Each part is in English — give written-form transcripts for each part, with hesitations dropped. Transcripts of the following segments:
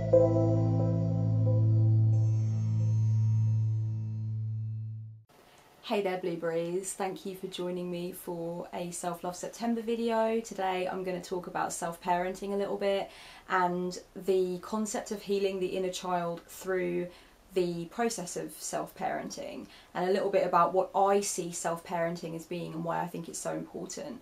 Hey there blueberries, thank you for joining me for a Self-Love September video. Today I'm going to talk about self-parenting a little bit and the concept of healing the inner child through the process of self-parenting, and a little bit about what I see self-parenting as being and why I think it's so important.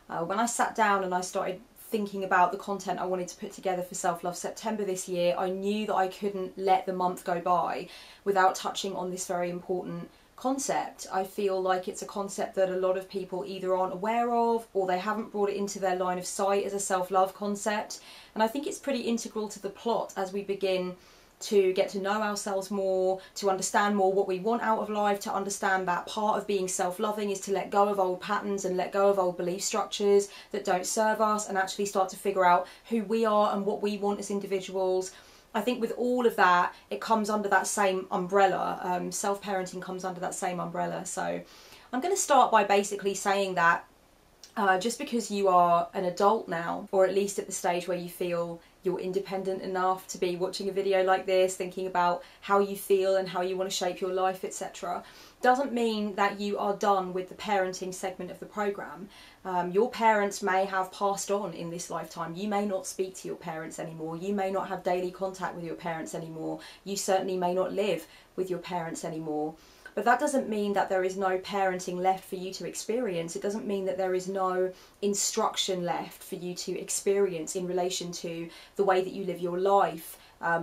When I sat down and I started thinking about the content I wanted to put together for Self-Love September this year, I knew that I couldn't let the month go by without touching on this very important concept. I feel like it's a concept that a lot of people either aren't aware of or they haven't brought it into their line of sight as a self-love concept, and I think it's pretty integral to the plot as we begin to get to know ourselves more, to understand more what we want out of life, to understand that part of being self-loving is to let go of old patterns and let go of old belief structures that don't serve us and actually start to figure out who we are and what we want as individuals. I think with all of that, it comes under that same umbrella. Self-parenting comes under that same umbrella. So I'm going to start by basically saying that just because you are an adult now, or at least at the stage where you feel you're independent enough to be watching a video like this, thinking about how you feel and how you want to shape your life, etc., doesn't mean that you are done with the parenting segment of the programme. Your parents may have passed on in this lifetime. You may not speak to your parents anymore. You may not have daily contact with your parents anymore. You certainly may not live with your parents anymore. But that doesn't mean that there is no parenting left for you to experience. It doesn't mean that there is no instruction left for you to experience in relation to the way that you live your life,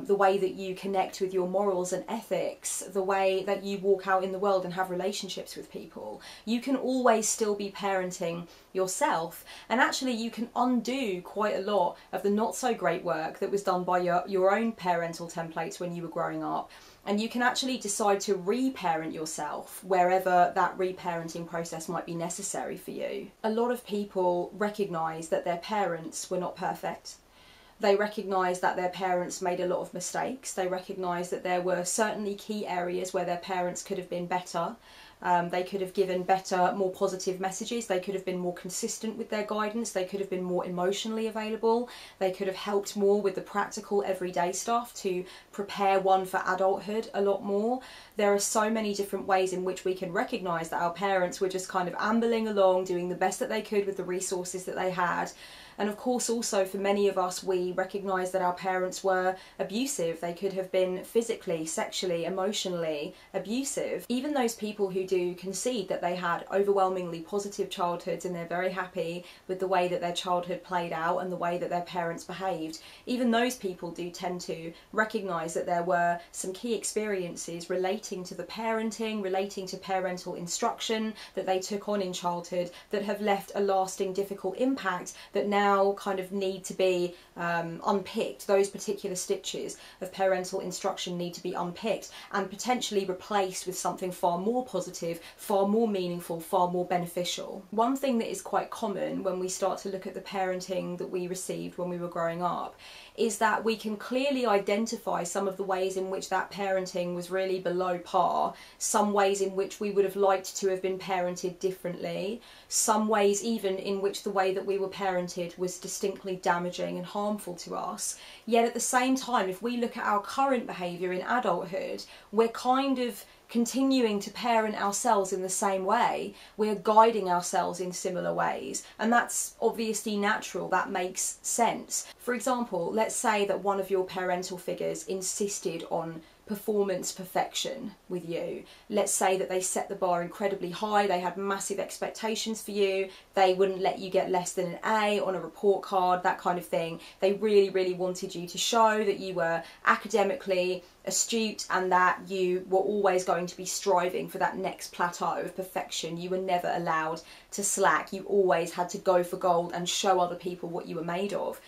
the way that you connect with your morals and ethics, the way that you walk out in the world and have relationships with people. You can always still be parenting yourself, and actually you can undo quite a lot of the not so great work that was done by your own parental templates when you were growing up. And you can actually decide to reparent yourself wherever that reparenting process might be necessary for you. A lot of people recognise that their parents were not perfect. They recognise that their parents made a lot of mistakes. They recognise that there were certainly key areas where their parents could have been better. They could have given better, more positive messages. They could have been more consistent with their guidance. They could have been more emotionally available. They could have helped more with the practical everyday stuff to prepare one for adulthood a lot more. There are so many different ways in which we can recognise that our parents were just kind of ambling along, doing the best that they could with the resources that they had. And of course also for many of us, we recognise that our parents were abusive. They could have been physically, sexually, emotionally abusive. Even those people who do concede that they had overwhelmingly positive childhoods and they're very happy with the way that their childhood played out and the way that their parents behaved, even those people do tend to recognise that there were some key experiences relating to the parenting, relating to parental instruction that they took on in childhood that have left a lasting difficult impact that now kind of need to be unpicked. Those particular stitches of parental instruction need to be unpicked and potentially replaced with something far more positive, far more meaningful, far more beneficial. One thing that is quite common when we start to look at the parenting that we received when we were growing up is that we can clearly identify some of the ways in which that parenting was really below par, some ways in which we would have liked to have been parented differently, some ways even in which the way that we were parented was distinctly damaging and harmful to us. Yet at the same time, if we look at our current behaviour in adulthood, we're kind of continuing to parent ourselves in the same way. We're guiding ourselves in similar ways, and that's obviously natural. That makes sense. For example, let's say that one of your parental figures insisted on performance perfection with you. Let's say that they set the bar incredibly high, they had massive expectations for you, they wouldn't let you get less than an A on a report card, that kind of thing. They really, really wanted you to show that you were academically astute and that you were always going to be striving for that next plateau of perfection. You were never allowed to slack. You always had to go for gold and show other people what you were made of.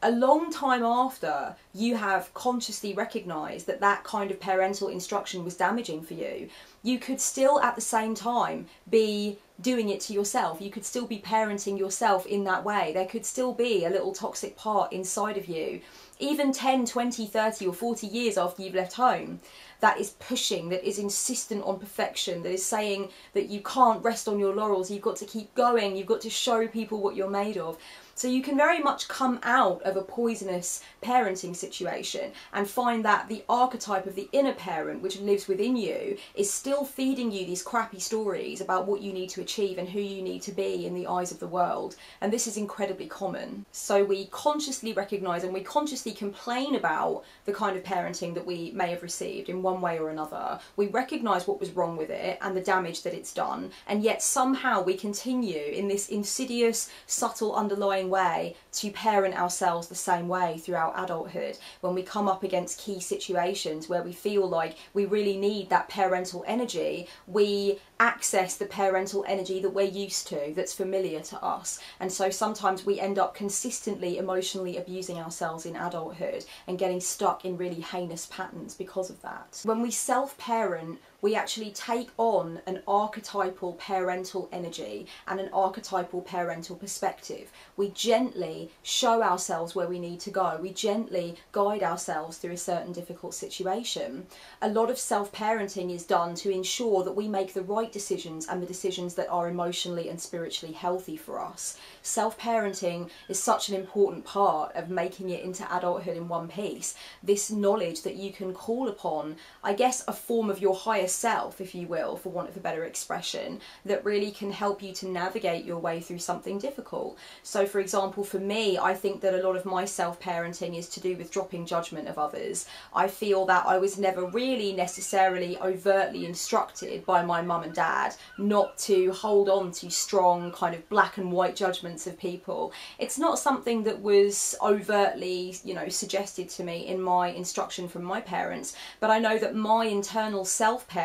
A long time after you have consciously recognised that that kind of parental instruction was damaging for you, you could still at the same time be doing it to yourself. You could still be parenting yourself in that way. There could still be a little toxic part inside of you, even 10, 20, 30 or 40 years after you've left home, that is pushing, that is insistent on perfection, that is saying that you can't rest on your laurels, you've got to keep going, you've got to show people what you're made of. So you can very much come out of a poisonous parenting situation and find that the archetype of the inner parent, which lives within you, is still feeding you these crappy stories about what you need to achieve and who you need to be in the eyes of the world. And this is incredibly common. So we consciously recognise and we consciously complain about the kind of parenting that we may have received in one way or another. We recognise what was wrong with it and the damage that it's done, and yet somehow we continue in this insidious, subtle, underlying way to parent ourselves the same way throughout adulthood. When we come up against key situations where we feel like we really need that parental energy, we access the parental energy that we're used to, that's familiar to us. And so sometimes we end up consistently emotionally abusing ourselves in adulthood and getting stuck in really heinous patterns because of that. When we self-parent, we actually take on an archetypal parental energy and an archetypal parental perspective. We gently show ourselves where we need to go. We gently guide ourselves through a certain difficult situation. A lot of self-parenting is done to ensure that we make the right decisions and the decisions that are emotionally and spiritually healthy for us. Self-parenting is such an important part of making it into adulthood in one piece. This knowledge that you can call upon, I guess, a form of your higher self, if you will, for want of a better expression, that really can help you to navigate your way through something difficult. So for example, for me, I think that a lot of my self-parenting is to do with dropping judgment of others. I feel that I was never really necessarily overtly instructed by my mum and dad not to hold on to strong kind of black and white judgments of people. It's not something that was overtly, suggested to me in my instruction from my parents, but I know that my internal self-parent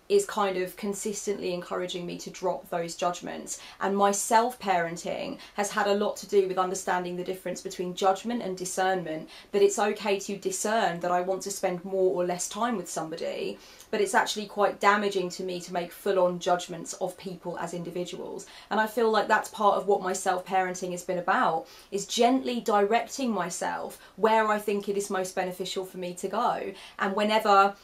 is kind of consistently encouraging me to drop those judgments. And my self-parenting has had a lot to do with understanding the difference between judgment and discernment, that it's okay to discern that I want to spend more or less time with somebody, but it's actually quite damaging to me to make full-on judgments of people as individuals. And I feel like that's part of what my self-parenting has been about, is gently directing myself where I think it is most beneficial for me to go. And whenever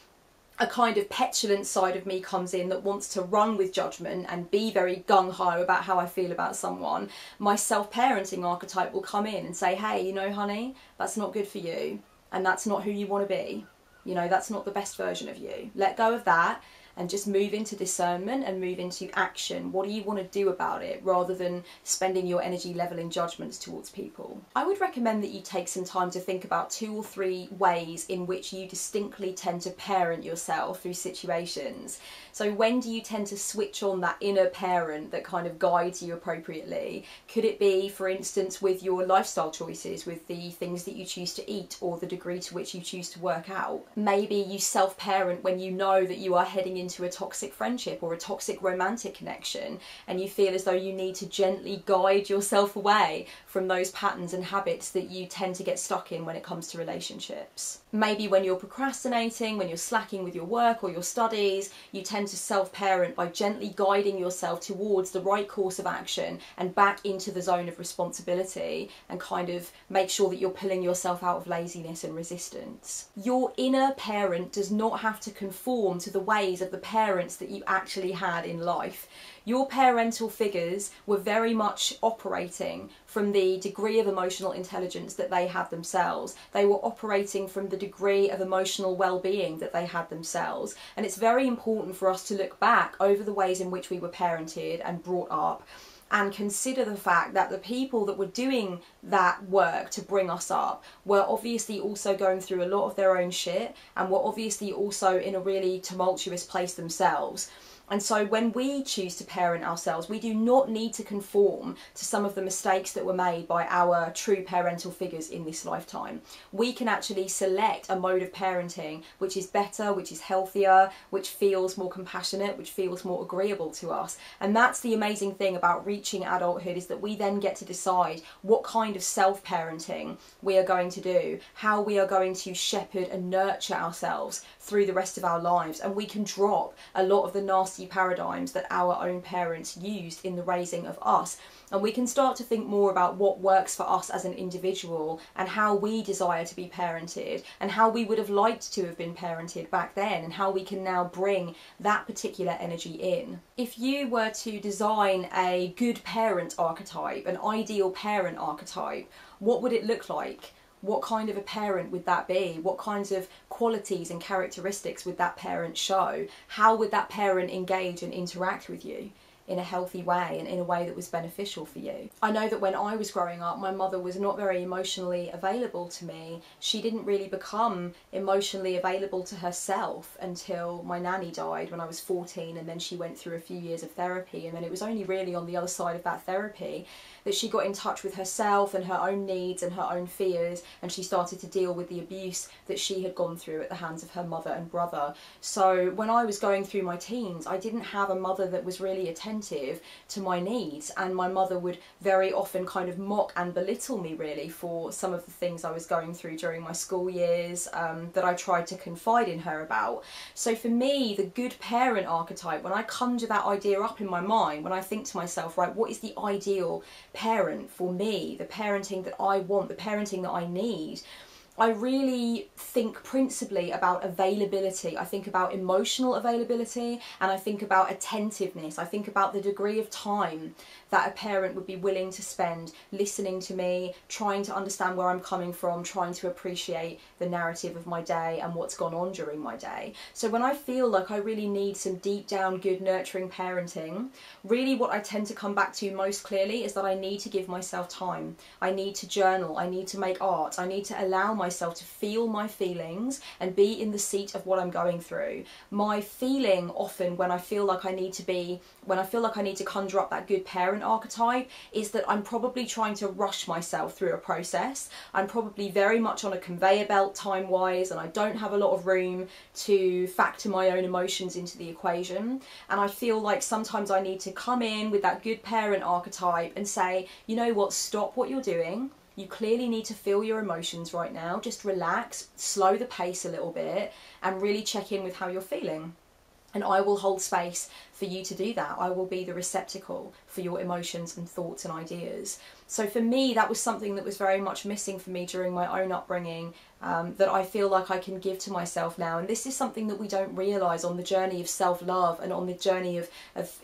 a kind of petulant side of me comes in that wants to run with judgment and be very gung-ho about how I feel about someone, my self-parenting archetype will come in and say, hey, honey, that's not good for you, and that's not who you want to be. That's not the best version of you. Let go of that and just move into discernment and move into action. What do you want to do about it, rather than spending your energy leveling judgments towards people? I would recommend that you take some time to think about 2 or 3 ways in which you distinctly tend to parent yourself through situations. So when do you tend to switch on that inner parent that kind of guides you appropriately? Could it be, for instance, with your lifestyle choices, with the things that you choose to eat or the degree to which you choose to work out? Maybe you self-parent when you know that you are heading into a toxic friendship or a toxic romantic connection, and you feel as though you need to gently guide yourself away from those patterns and habits that you tend to get stuck in when it comes to relationships. Maybe when you're procrastinating, when you're slacking with your work or your studies, you tend to self-parent by gently guiding yourself towards the right course of action and back into the zone of responsibility, and kind of make sure that you're pulling yourself out of laziness and resistance. Your inner parent does not have to conform to the ways of the parents that you actually had in life. Your parental figures were very much operating from the degree of emotional intelligence that they had themselves. They were operating from the degree of emotional well-being that they had themselves. And it's very important for us to look back over the ways in which we were parented and brought up, and consider the fact that the people that were doing that work to bring us up were obviously also going through a lot of their own shit, and were obviously also in a really tumultuous place themselves. And so when we choose to parent ourselves, we do not need to conform to some of the mistakes that were made by our true parental figures in this lifetime. We can actually select a mode of parenting which is better, which is healthier, which feels more compassionate, which feels more agreeable to us. And that's the amazing thing about reaching adulthood, is that we then get to decide what kind of self-parenting we are going to do, how we are going to shepherd and nurture ourselves through the rest of our lives. And we can drop a lot of the nasty nasty paradigms that our own parents used in the raising of us. And we can start to think more about what works for us as an individual and how we desire to be parented and how we would have liked to have been parented back then and how we can now bring that particular energy in. If you were to design a good parent archetype, an ideal parent archetype, what would it look like? What kind of a parent would that be? What kinds of qualities and characteristics would that parent show? How would that parent engage and interact with you in a healthy way and in a way that was beneficial for you? I know that when I was growing up, my mother was not very emotionally available to me. She didn't really become emotionally available to herself until my nanny died when I was 14, and then she went through a few years of therapy, and then it was only really on the other side of that therapy that she got in touch with herself and her own needs and her own fears, and she started to deal with the abuse that she had gone through at the hands of her mother and brother. So when I was going through my teens, I didn't have a mother that was really attentive to my needs, and my mother would very often kind of mock and belittle me really for some of the things I was going through during my school years that I tried to confide in her about. So for me, the good parent archetype, when I conjure that idea up in my mind, when I think to myself, right, what is the ideal parent for me, the parenting that I want, the parenting that I need, I really think principally about availability. I think about emotional availability, and I think about attentiveness. I think about the degree of time that a parent would be willing to spend listening to me, trying to understand where I'm coming from, trying to appreciate the narrative of my day and what's gone on during my day. So when I feel like I really need some deep down good nurturing parenting, really what I tend to come back to most clearly is that I need to give myself time. I need to journal, I need to make art, I need to allow myself to feel my feelings and be in the seat of what I'm going through. My feeling often when I feel like I need to conjure up that good parent archetype is that I'm probably trying to rush myself through a process. I'm probably very much on a conveyor belt time-wise, and I don't have a lot of room to factor my own emotions into the equation. And I feel like sometimes I need to come in with that good parent archetype and say, you know what, stop what you're doing. You clearly need to feel your emotions right now. Just relax, slow the pace a little bit, and really check in with how you're feeling. And I will hold space for you to do that. I will be the receptacle for your emotions and thoughts and ideas. So for me, that was something that was very much missing for me during my own upbringing, that I feel like I can give to myself now. And this is something that we don't realise on the journey of self-love and on the journey of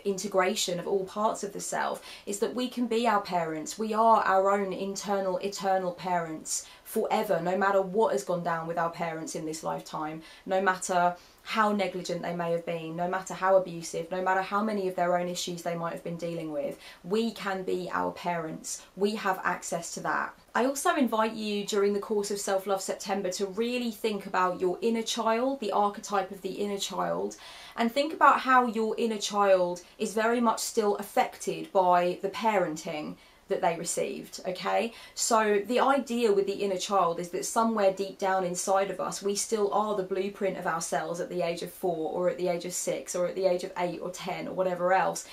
integration of all parts of the self, is that we can be our parents. We are our own internal, eternal parents forever, no matter what has gone down with our parents in this lifetime, no matter how negligent they may have been, no matter how abusive, no matter how many of their own issues they might have been dealing with. We can be our parents. We have access to that. I also invite you during the course of Self-Love September to really think about your inner child, the archetype of the inner child, and think about how your inner child is very much still affected by the parenting that they received, okay? So the idea with the inner child is that somewhere deep down inside of us, we still are the blueprint of ourselves at the age of 4 or at the age of 6 or at the age of 8 or 10 or whatever else.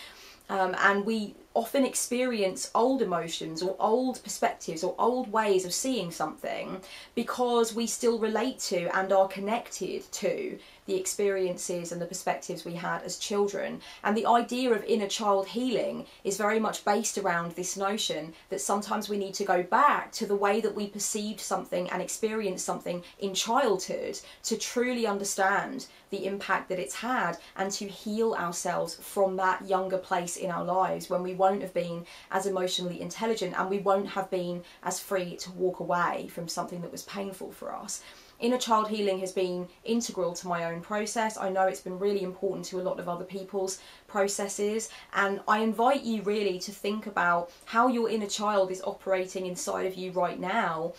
And we often experience old emotions or old perspectives or old ways of seeing something because we still relate to and are connected to the experiences and the perspectives we had as children. And the idea of inner child healing is very much based around this notion that sometimes we need to go back to the way that we perceived something and experienced something in childhood to truly understand the impact that it's had and to heal ourselves from that younger place in our lives when we won't have been as emotionally intelligent and we won't have been as free to walk away from something that was painful for us. Inner child healing has been integral to my own process. I know it's been really important to a lot of other people's processes, and I invite you really to think about how your inner child is operating inside of you right now,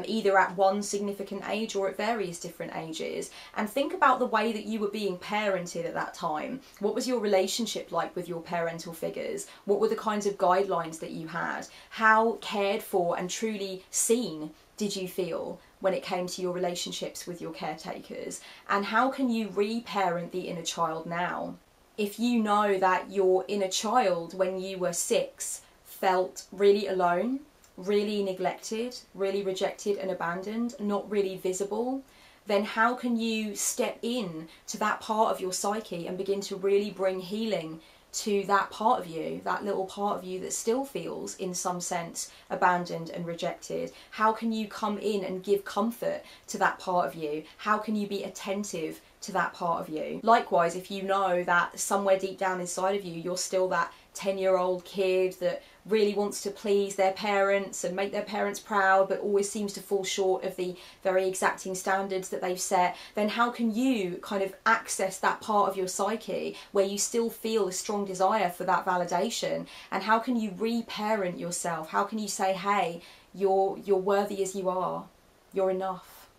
either at one significant age or at various different ages, and think about the way that you were being parented at that time. What was your relationship like with your parental figures? What were the kinds of guidelines that you had? How cared for and truly seen did you feel when it came to your relationships with your caretakers? And how can you reparent the inner child now? If you know that your inner child when you were 6 felt really alone, really neglected, really rejected and abandoned, not really visible, then how can you step in to that part of your psyche and begin to really bring healing to that part of you, that little part of you that still feels, in some sense, abandoned and rejected? How can you come in and give comfort to that part of you? How can you be attentive to that part of you? Likewise, if you know that somewhere deep down inside of you, you're still that 10-year-old kid that really wants to please their parents and make their parents proud, but always seems to fall short of the very exacting standards that they've set, then how can you kind of access that part of your psyche where you still feel a strong desire for that validation? And how can you reparent yourself? How can you say, hey, you're worthy as you are. You're enough.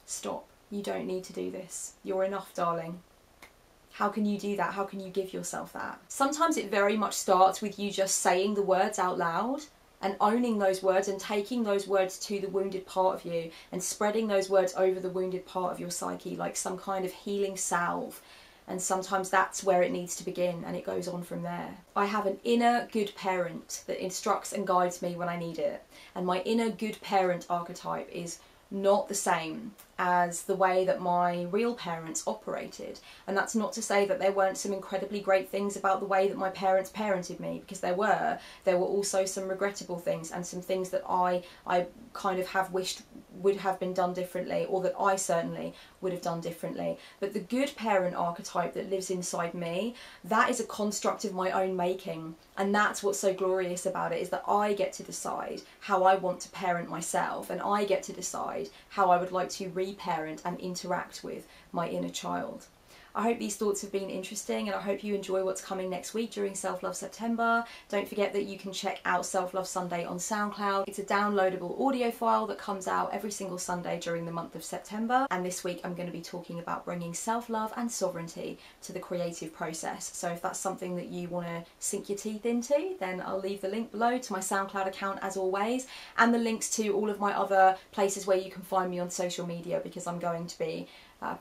Stop. You don't need to do this. You're enough, darling. How can you do that? How can you give yourself that? Sometimes it very much starts with you just saying the words out loud and owning those words and taking those words to the wounded part of you and spreading those words over the wounded part of your psyche like some kind of healing salve. And sometimes that's where it needs to begin, and it goes on from there. I have an inner good parent that instructs and guides me when I need it. And my inner good parent archetype is not the same as the way that my real parents operated. And that's not to say that there weren't some incredibly great things about the way that my parents parented me, because there were also some regrettable things and some things that I kind of have wished would have been done differently, or that I certainly would have done differently. But the good parent archetype that lives inside me, that is a construct of my own making. And that's what's so glorious about it, is that I get to decide how I want to parent myself, and I get to decide how I would like to reparent and interact with my inner child. I hope these thoughts have been interesting, and I hope you enjoy what's coming next week during Self-Love September. Don't forget that you can check out Self-Love Sunday on SoundCloud. It's a downloadable audio file that comes out every single Sunday during the month of September. And this week I'm going to be talking about bringing self-love and sovereignty to the creative process. So if that's something that you want to sink your teeth into, then I'll leave the link below to my SoundCloud account as always, and the links to all of my other places where you can find me on social media, because I'm going to be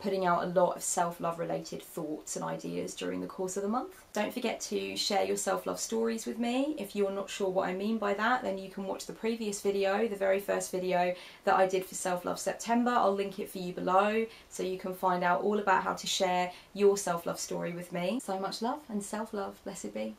putting out a lot of self-love related thoughts and ideas during the course of the month. Don't forget to share your self-love stories with me. If you're not sure what I mean by that, then you can watch the previous video, the very first video that I did for Self-Love September. I'll link it for you below so you can find out all about how to share your self-love story with me. So much love and self-love. Blessed be.